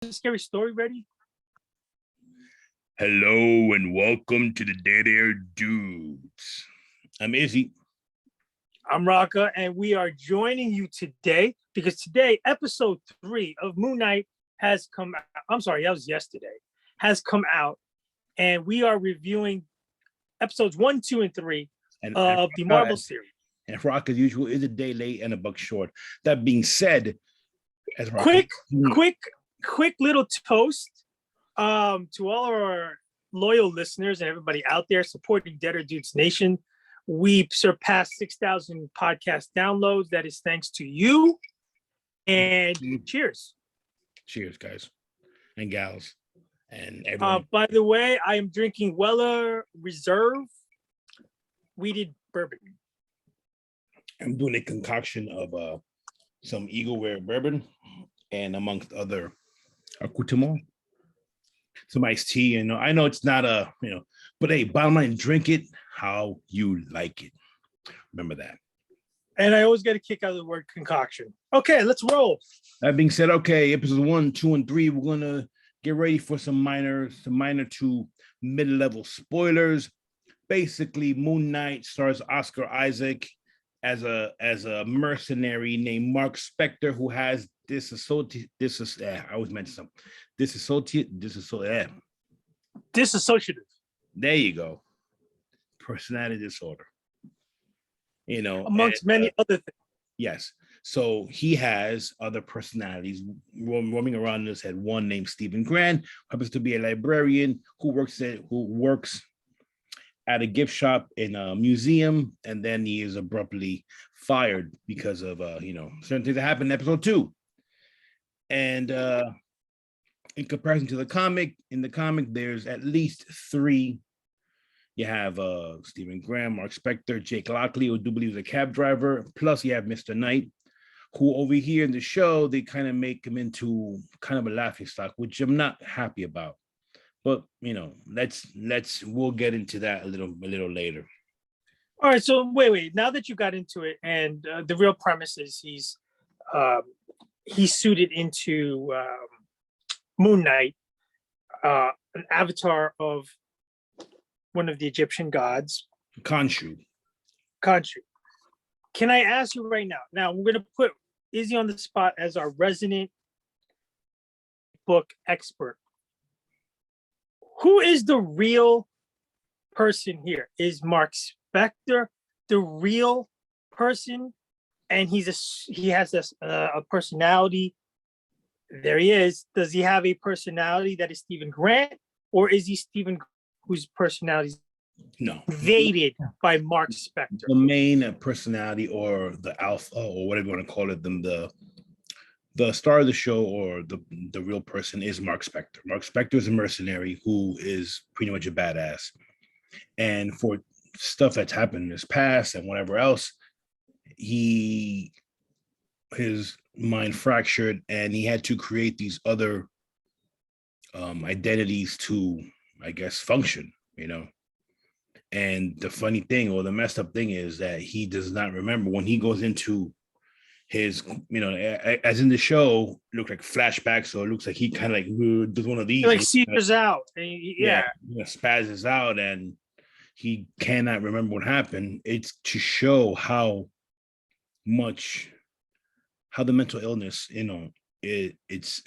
a scary story ready? Hello and welcome to the Dead Air Dudes. I'm Izzy. I'm Raka, and we are joining you today because today, episode 3 of Moon Knight has come out. I'm sorry, that was yesterday. Has come out, and we are reviewing episodes 1, 2, and 3 of the Marvel series. And Rock, as usual, is a day late and a buck short. That being said, as Rock, quick little toast to all of our loyal listeners and everybody out there supporting Dead Air Dudes Nation. We surpassed 6,000 podcast downloads. That is thanks to you. And cheers. Cheers, guys and gals. And everyone. By the way, I am drinking Weller Reserve weeded bourbon. I'm doing a concoction of some Eagleware bourbon and amongst other accoutrements. Some iced tea, and I know it's not but hey, bottom line, drink it how you like it. Remember that. And I always get a kick out of the word concoction. Okay, let's roll. That being said, okay, episode 1, 2, and 3, we're gonna get ready for some minor to mid-level spoilers. Basically, Moon Knight stars Oscar Isaac as a mercenary named Mark Spector who has dissociative there you go, personality disorder, amongst many other things. Yes, so he has other personalities roaming around in his head. One named Stephen Grant happens to be a librarian who works at a gift shop in a museum, and then he is abruptly fired because of certain things that happened in episode 2. And in comparison to the comic, there's at least 3. You have Stephen Graham, Mark Spector, Jake Lockley, who do believe is a cab driver. Plus, you have Mr. Knight, who over here in the show, they kind of make him into kind of a laughing stock, which I'm not happy about. But we'll get into that a little later. All right. So wait. Now that you got into it, and the real premise is he's suited into Moon Knight, an avatar of one of the Egyptian gods, Khonshu. Can I ask you right now? Now we're going to put Izzy on the spot as our resident book expert. Who is the real person here? Is Mark Spector the real person? And he has a personality. There he is. Does he have a personality that is Stephen Grant, or is he Stephen whose personality is invaded by Mark Spector? The main personality, or the alpha, or whatever you want to call it, the star of the show, or the real person, is Mark Spector. Mark Spector is a mercenary who is pretty much a badass. And for stuff that's happened in his past and whatever else, his mind fractured, and he had to create these other identities to, I guess, function, And the funny thing, or the messed up thing, is that he does not remember when he goes into his, as in the show, look like flashbacks, so it looks like he kind of like does one of these, like seizures out, spazzes out, and he cannot remember what happened. It's to show how the mental illness, it's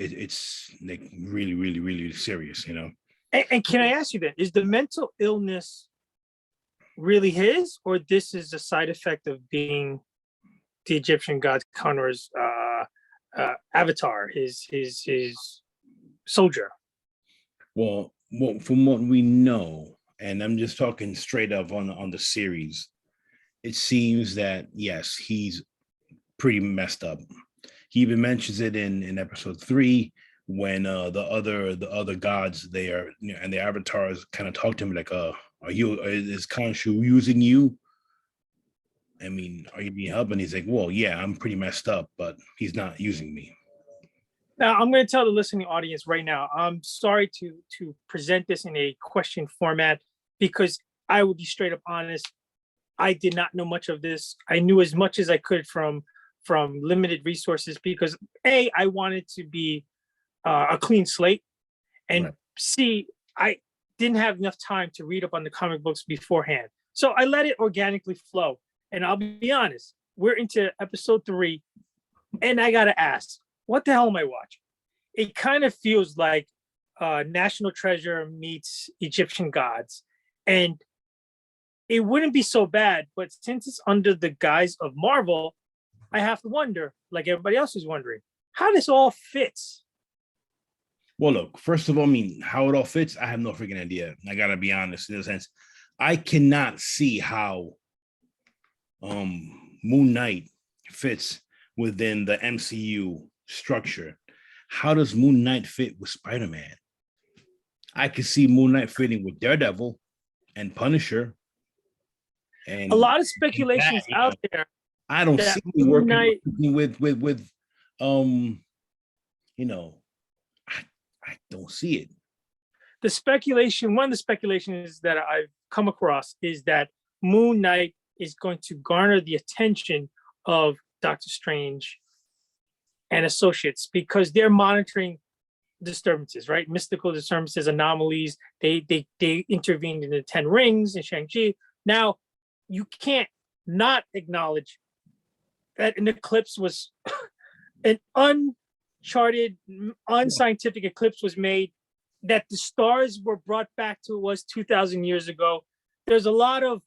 like really, really, really serious, And can I ask you then, is the mental illness really his, or this is a side effect of being the Egyptian god Connor's avatar, his soldier? Well, from what we know, and I'm just talking straight up on the series, it seems that yes, he's pretty messed up. He even mentions it in episode 3 when the other gods there and the avatars kind of talk to him like, is Khonshu using you? I mean, are you being helped? And he's like, well, yeah, I'm pretty messed up, but he's not using me. Now, I'm going to tell the listening audience right now, I'm sorry to present this in a question format, because I will be straight up honest. I did not know much of this. I knew as much as I could from limited resources, because I wanted to be a clean slate. And Right. C, I didn't have enough time to read up on the comic books beforehand. So I let it organically flow. And I'll be honest, we're into episode 3, and I gotta ask, what the hell am I watching? It kind of feels like National Treasure meets Egyptian gods. And it wouldn't be so bad, but since it's under the guise of Marvel, I have to wonder, like everybody else is wondering, how this all fits. Well, look, first of all, I mean, how it all fits, I have no freaking idea. I gotta be honest in a sense. I cannot see how Moon Knight fits within the MCU structure. How does Moon Knight fit with Spider-Man? I could see Moon Knight fitting with Daredevil and Punisher. And A lot of speculations that, out there. I don't that see me Moon working Knight, with you know, I don't see it. one of the speculations that I've come across is that Moon Knight is going to garner the attention of Doctor Strange and associates because they're monitoring disturbances, right? Mystical disturbances, anomalies. They intervened in the 10 Rings in Shang-Chi. Now, you can't not acknowledge that an eclipse was an uncharted, unscientific eclipse was made, that the stars were brought back to what was 2,000 years ago. There's a lot of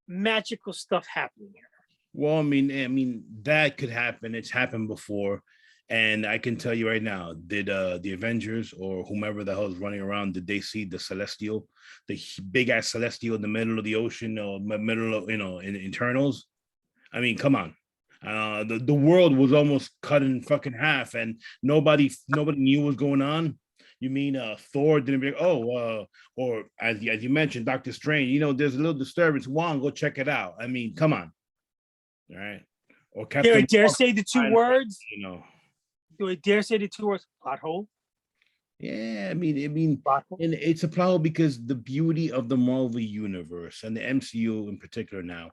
magical stuff happening here. Well, I mean that could happen. It's happened before, and I can tell you right now, did the Avengers or whomever the hell is running around, did they see the Celestial, the big ass Celestial in the middle of the ocean or middle of in Eternals? I mean, come on. The world was almost cut in fucking half, and nobody knew what was going on. You mean Thor didn't be like, or as you mentioned, Doctor Strange, there's a little disturbance. Wong, go check it out. I mean, come on. All right. Or Do I Captain dare Marvel, say the two words? You Do I dare say the two words? Plot hole. Yeah, I mean, Plot hole. and it's a problem because the beauty of the Marvel universe and the MCU in particular now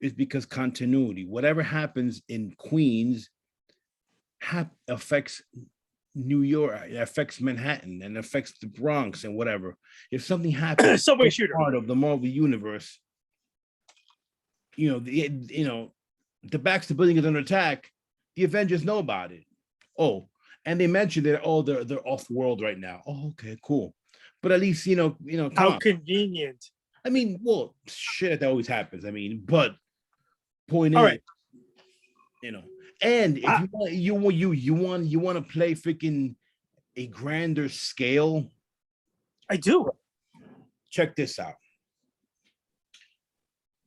is because continuity. Whatever happens in Queens affects New York, it affects Manhattan, and affects the Bronx and whatever. If something happens, Subway shooter. part of the Marvel universe, the Baxter building is under attack. The Avengers know about it. Oh, and they mentioned that they're off world right now. Oh, okay, cool. But at least come How on. convenient. I mean, well, shit, that always happens. I mean, but point All is, right. And if you want to play freaking a grander scale, I do. check this out.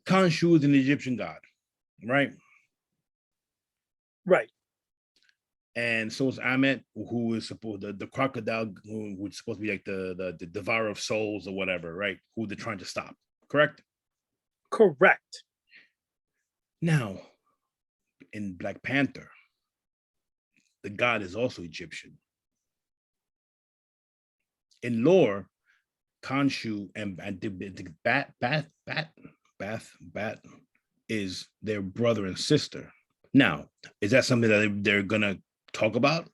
Khonshu is an Egyptian god, right? Right. And so is Amet, who is supposed the crocodile, who's supposed to be like the devourer of souls or whatever, right? Who they're trying to stop. Correct? Correct. Now, in Black Panther, the god is also Egyptian. In lore, Khonshu and the Bat is their brother and sister. Now, is that something that they're gonna talk about?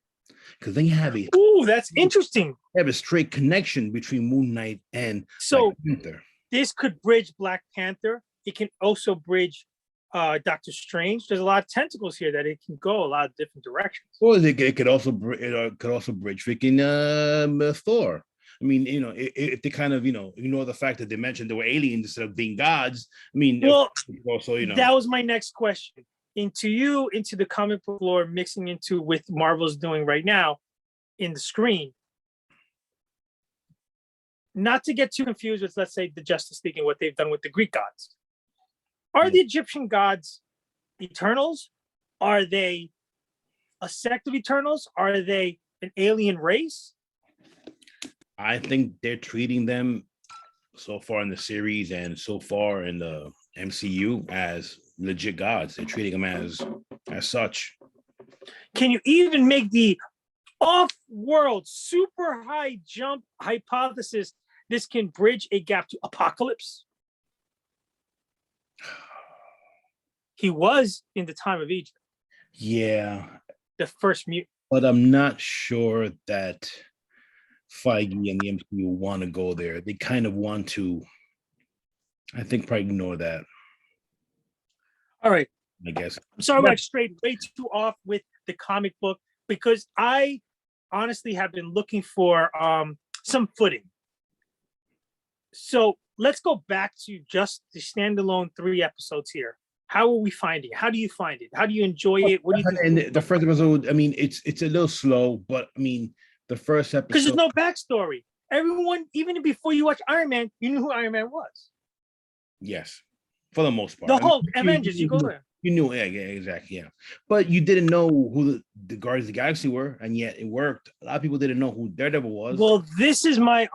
Because then you have that's interesting. They have a straight connection between Moon Knight and So Black Panther. This could bridge Black Panther. It can also bridge Doctor Strange. There's a lot of tentacles here that it can go a lot of different directions. Well, it could also bridge freaking Thor. I mean, if they kind of ignore the fact that they mentioned they were aliens instead of being gods. I mean, well, also that was my next question. Into the comic book lore, mixing into with Marvel's doing right now in the screen. Not to get too confused with, let's say, the Justice League and what they've done with the Greek gods. Are the Egyptian gods Eternals? Are they a sect of Eternals? Are they an alien race? I think they're treating them so far in the series and so far in the MCU as legit gods. They're treating them as such. Can you even make the off-world super high jump hypothesis this can bridge a gap to Apocalypse? He was in the time of Egypt. Yeah. The first mutant. but I'm not sure that Feige and the MCU want to go there. They kind of want to, I think, probably ignore that. All right. I guess. I'm sorry, I strayed way too off with the comic book because I honestly have been looking for some footing. So let's go back to just the standalone 3 episodes here. How are we finding it? How do you find it? How do you enjoy it? What do you think? And the first episode, I mean, it's a little slow, but I mean, the first episode, because there's no backstory. Everyone, even before you watch Iron Man, you knew who Iron Man was. Yes, for the most part. The Hulk, Avengers, you go there. You knew, yeah, exactly, yeah. But you didn't know who the Guardians of the Galaxy were, and yet it worked. A lot of people didn't know who Daredevil was. Well, this is my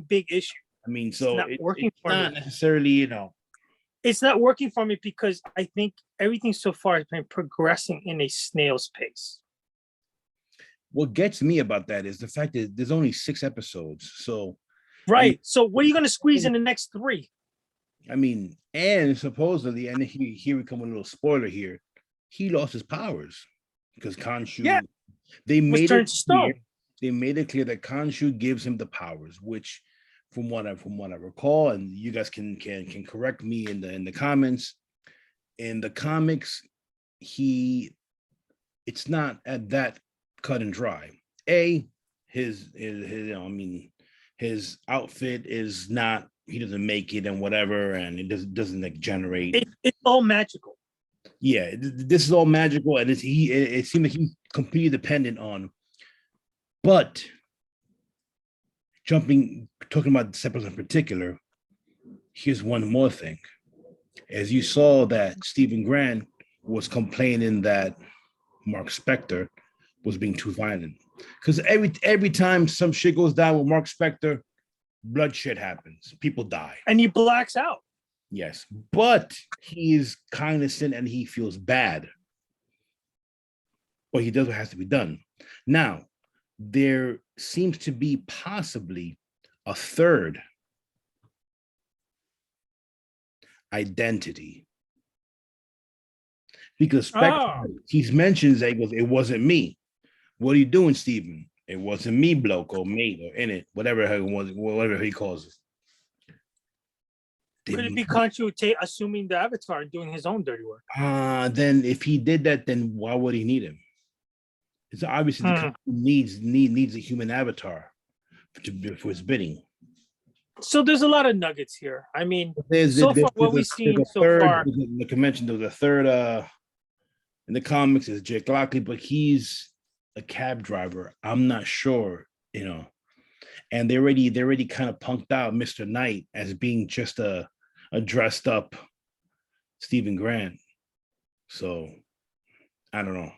big issue. I mean, so it's not necessarily, you know. It's not working for me because I think everything so far has been progressing in a snail's pace. What gets me about that is the fact that there's only 6 episodes. So right. I mean, so what are you going to squeeze in the next 3? I mean, and supposedly, and here we come with a little spoiler here, he lost his powers because Khonshu. They made it clear. They made it clear that Khonshu gives him the powers, which, from what I recall, and you guys can correct me in the comments. In the comics, it's not at that cut and dry. His outfit is not. He doesn't make it and whatever, and it doesn't like generate. It's all magical. Yeah, this is all magical, and it seems like he's completely dependent on. But talking about this episode in particular, here's one more thing. As you saw that Stephen Grant was complaining that Mark Spector was being too violent, because every time some shit goes down with Mark Spector, bloodshed happens, people die, and he blacks out. Yes, but he is cognizant and he feels bad, but he does what has to be done. Now, there seems to be possibly a third identity, because he mentions that he goes, "It wasn't me. What are you doing, Stephen? It wasn't me, bloke, or mate, or in it, whatever it was, whatever he calls it." Could it be Khonshu assuming the Avatar and doing his own dirty work? Then if he did that, then why would he need him? It's obviously the needs a human avatar for his bidding. So there's a lot of nuggets here. I mean, what we've seen so far. Like I mentioned, there was a third in the comics is Jake Lockley, but he's a cab driver. I'm not sure, you know. And they already kind of punked out Mr. Knight as being just a dressed up Stephen Grant. So I don't know.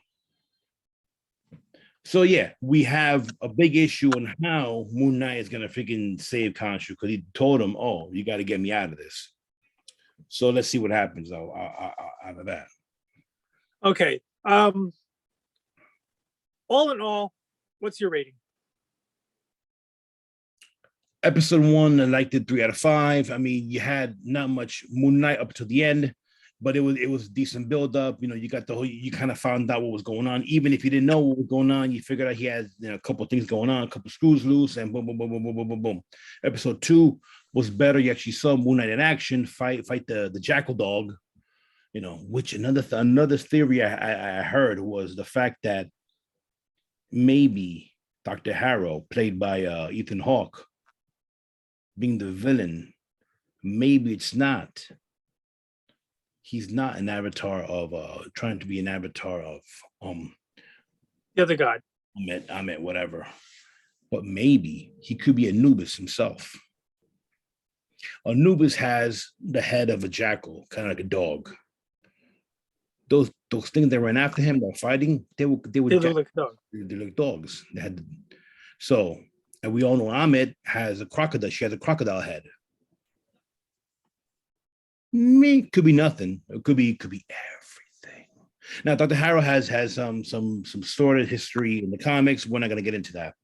So yeah, we have a big issue on how Moon Knight is gonna freaking save Khonshu, because he told him, "Oh, you got to get me out of this." So let's see what happens out of that. Okay. All in all, what's your rating? Episode 1, I liked it 3 out of 5. I mean, you had not much Moon Knight up to the end, but it was decent build up. You know, you got you kind of found out what was going on. Even if you didn't know what was going on, you figured out he had, you know, a couple of things going on, a couple screws loose, and boom, boom, boom, boom, boom, boom, boom, boom. Episode 2 was better. You actually saw Moon Knight in action, fight the Jackal Dog. You know, which another theory I heard was the fact that maybe Dr. Harrow, played by Ethan Hawke, being the villain, maybe it's not. He's not an avatar of trying to be an avatar of the other guy. Ahmet, whatever. But maybe he could be Anubis himself. Anubis has the head of a jackal, kind of like a dog. Those things that ran after him, they're fighting, they look like dogs. They look dogs. They had and we all know Ahmed has a crocodile. She has a crocodile head. Could be nothing. It could be everything. Now, Dr. Harrow has some sordid history in the comics. We're not going to get into that.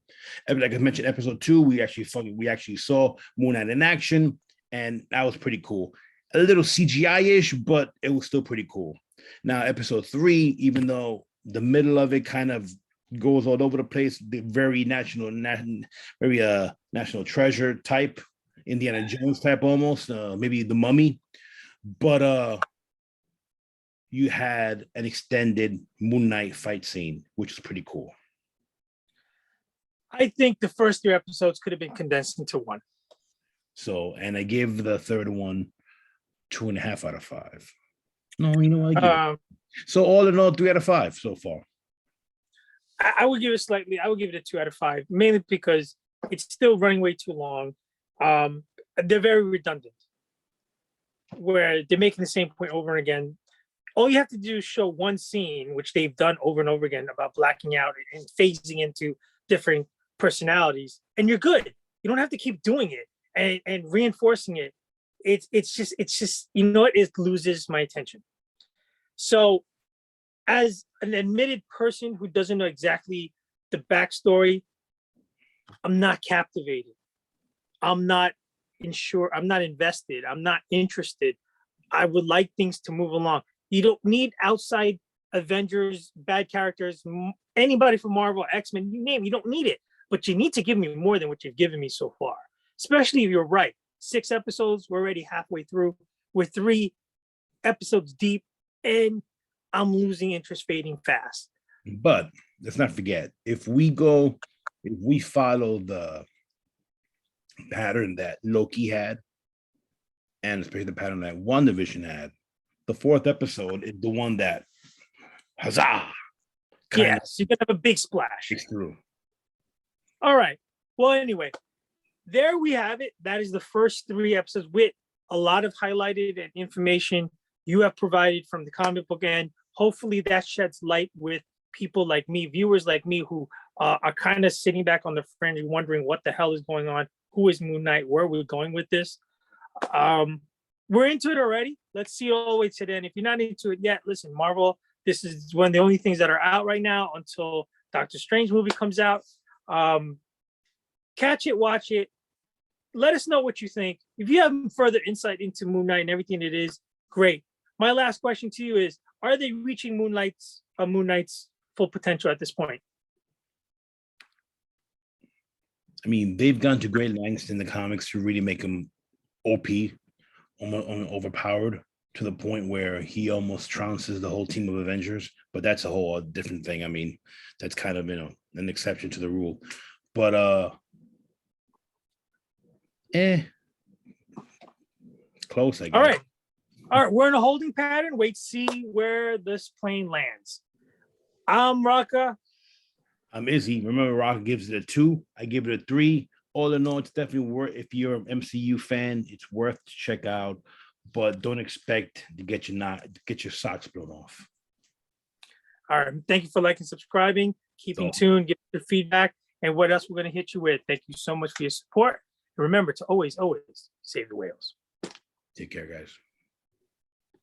Like I mentioned, episode 2, we actually saw Moon Knight in action, and that was pretty cool. A little CGI-ish, but it was still pretty cool. Now, episode 3, even though the middle of it kind of goes all over the place. The very national treasure type, Indiana Jones type almost, maybe the Mummy. But you had an extended Moon Knight fight scene, which is pretty cool. I think the first 3 episodes could have been condensed into one. So, and I gave the third one 2.5 out of 5. No, you know what? So all in all, 3 out of 5 so far. I would give it a 2 out of 5, mainly because it's still running way too long. They're very redundant, where they're making the same point over and again. All you have to do is show one scene, which they've done over and over again, about blacking out and phasing into different personalities, and you're good. You don't have to keep doing it and reinforcing it. It's just you know what, it loses my attention. So as an admitted person who doesn't know exactly the backstory, I'm not captivated. I'm not invested. I'm not interested. I would like things to move along. You don't need outside Avengers, bad characters, anybody from Marvel, X-Men, you name it. You don't need it. But you need to give me more than what you've given me so far. Especially if you're right. 6 episodes, we're already halfway through. We're 3 episodes deep, and I'm losing interest, fading fast. But let's not forget, if we follow the pattern that Loki had, and especially the pattern that WandaVision had, the 4th episode is the one that, huzzah! Yes, you're going to have a big splash. It's through. All right. Well, anyway, there we have it. That is the first 3 episodes with a lot of highlighted and information you have provided from the comic book end. Hopefully that sheds light with people like me, viewers like me, who are kind of sitting back on the fringe wondering what the hell is going on. Who is Moon Knight? Where are we going with this? We're into it already. Let's see it all the way to the end. If you're not into it yet, listen, Marvel, this is one of the only things that are out right now until Doctor Strange movie comes out. Catch it, watch it. Let us know what you think. If you have further insight into Moon Knight and everything it is, great. My last question to you is, are they reaching Moon Knight's full potential at this point? I mean, they've gone to great lengths in the comics to really make him OP, almost overpowered, to the point where he almost trounces the whole team of Avengers. But that's a whole different thing. I mean, that's kind of, an exception to the rule. But close, I guess. All right, we're in a holding pattern. Wait to see where this plane lands. I'm Raka. I'm Izzy. Remember, Raka gives it a 2. I give it a 3. All in all, it's definitely worth. If you're an MCU fan, it's worth to check out. But don't expect to get your socks blown off. All right. Thank you for liking, subscribing, keeping tuned, give your feedback, and what else we're going to hit you with. Thank you so much for your support. And remember to always, always save the whales. Take care, guys.